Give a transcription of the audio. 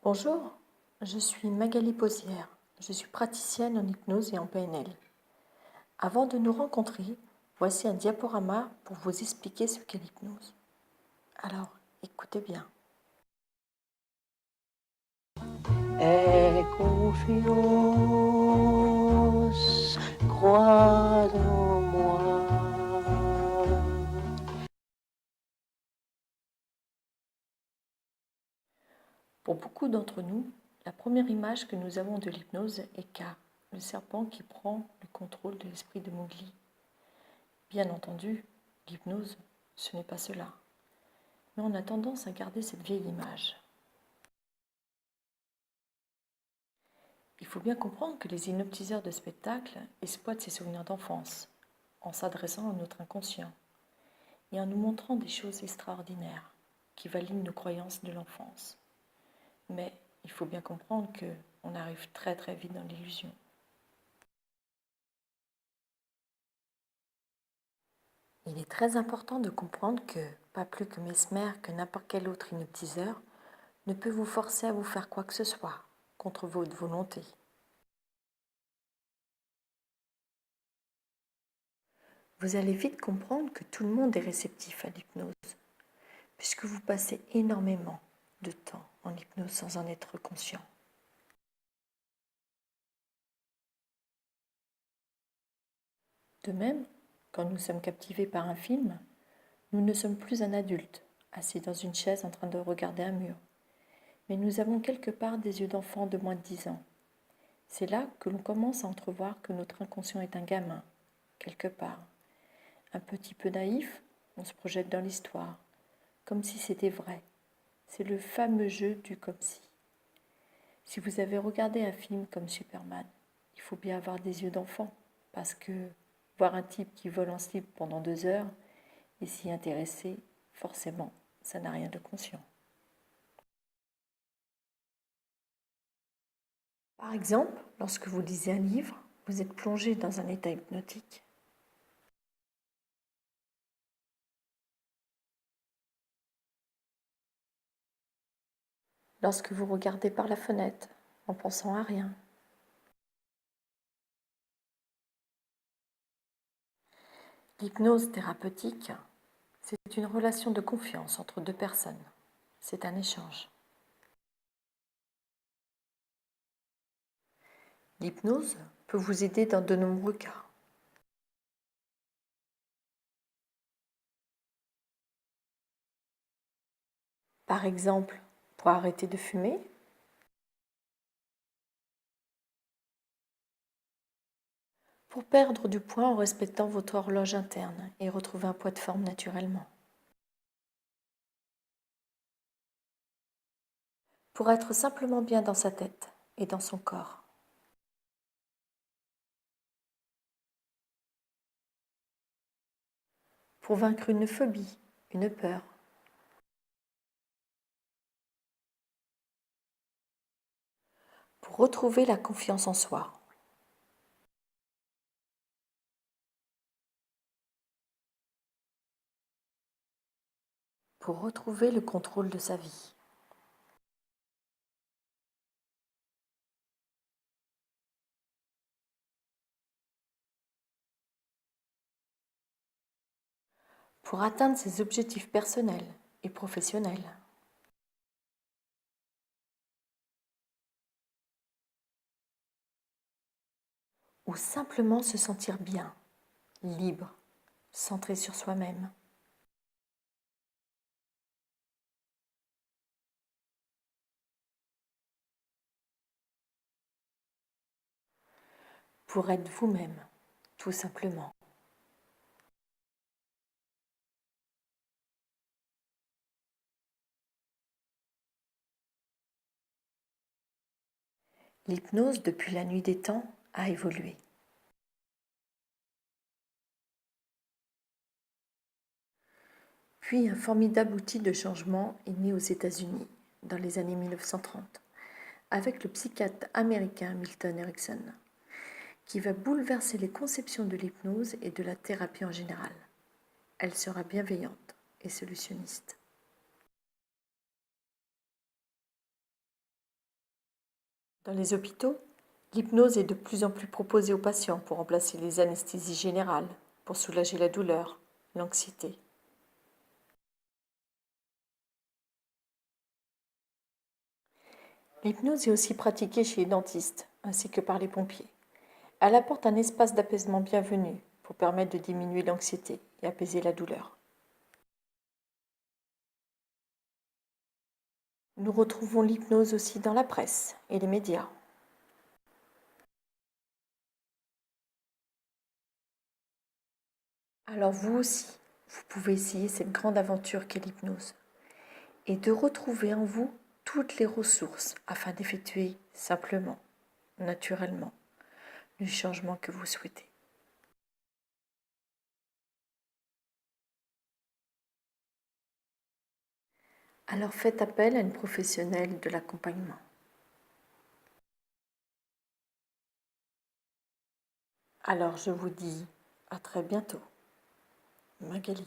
Bonjour, je suis Magali Posière. Je suis praticienne en hypnose et en PNL. Avant de nous rencontrer, voici un diaporama pour vous expliquer ce qu'est l'hypnose. Alors, écoutez bien. Aie confiance, crois en moi. Pour beaucoup d'entre nous, la première image que nous avons de l'hypnose est K, le serpent qui prend le contrôle de l'esprit de Mowgli. Bien entendu, l'hypnose, ce n'est pas cela. Mais on a tendance à garder cette vieille image. Il faut bien comprendre que les hypnotiseurs de spectacle exploitent ces souvenirs d'enfance en s'adressant à notre inconscient et en nous montrant des choses extraordinaires qui valident nos croyances de l'enfance. Mais il faut bien comprendre qu'on arrive très très vite dans l'illusion. Il est très important de comprendre que, pas plus que Mesmer, que n'importe quel autre hypnotiseur, ne peut vous forcer à vous faire quoi que ce soit, contre votre volonté. Vous allez vite comprendre que tout le monde est réceptif à l'hypnose, puisque vous passez énormément de temps en hypnose sans en être conscient. De même, quand nous sommes captivés par un film, nous ne sommes plus un adulte, assis dans une chaise en train de regarder un mur, mais nous avons quelque part des yeux d'enfant de moins de 10 ans. C'est là que l'on commence à entrevoir que notre inconscient est un gamin, quelque part. Un petit peu naïf, on se projette dans l'histoire, comme si c'était vrai. C'est le fameux jeu du comme si. Si vous avez regardé un film comme Superman, il faut bien avoir des yeux d'enfant, parce que voir un type qui vole en slip pendant 2 heures et s'y intéresser, forcément, ça n'a rien de conscient. Par exemple, lorsque vous lisez un livre, vous êtes plongé dans un état hypnotique. Lorsque vous regardez par la fenêtre, en pensant à rien. L'hypnose thérapeutique, c'est une relation de confiance entre deux personnes. C'est un échange. L'hypnose peut vous aider dans de nombreux cas. Par exemple, pour arrêter de fumer, pour perdre du poids en respectant votre horloge interne et retrouver un poids de forme naturellement, pour être simplement bien dans sa tête et dans son corps, pour vaincre une phobie, une peur, pour retrouver la confiance en soi, pour retrouver le contrôle de sa vie. Pour atteindre ses objectifs personnels et professionnels. Ou simplement se sentir bien, libre, centré sur soi-même. Pour être vous-même, tout simplement. L'hypnose, depuis la nuit des temps, a évolué. Puis un formidable outil de changement est né aux États-Unis, dans les années 1930, avec le psychiatre américain Milton Erickson, qui va bouleverser les conceptions de l'hypnose et de la thérapie en général. Elle sera bienveillante et solutionniste. Dans les hôpitaux, l'hypnose est de plus en plus proposée aux patients pour remplacer les anesthésies générales, pour soulager la douleur, l'anxiété. L'hypnose est aussi pratiquée chez les dentistes, ainsi que par les pompiers. Elle apporte un espace d'apaisement bienvenu pour permettre de diminuer l'anxiété et apaiser la douleur. Nous retrouvons l'hypnose aussi dans la presse et les médias. Alors vous aussi, vous pouvez essayer cette grande aventure qu'est l'hypnose et de retrouver en vous toutes les ressources afin d'effectuer simplement, naturellement, le changement que vous souhaitez. Alors faites appel à une professionnelle de l'accompagnement. Alors je vous dis à très bientôt. Magali.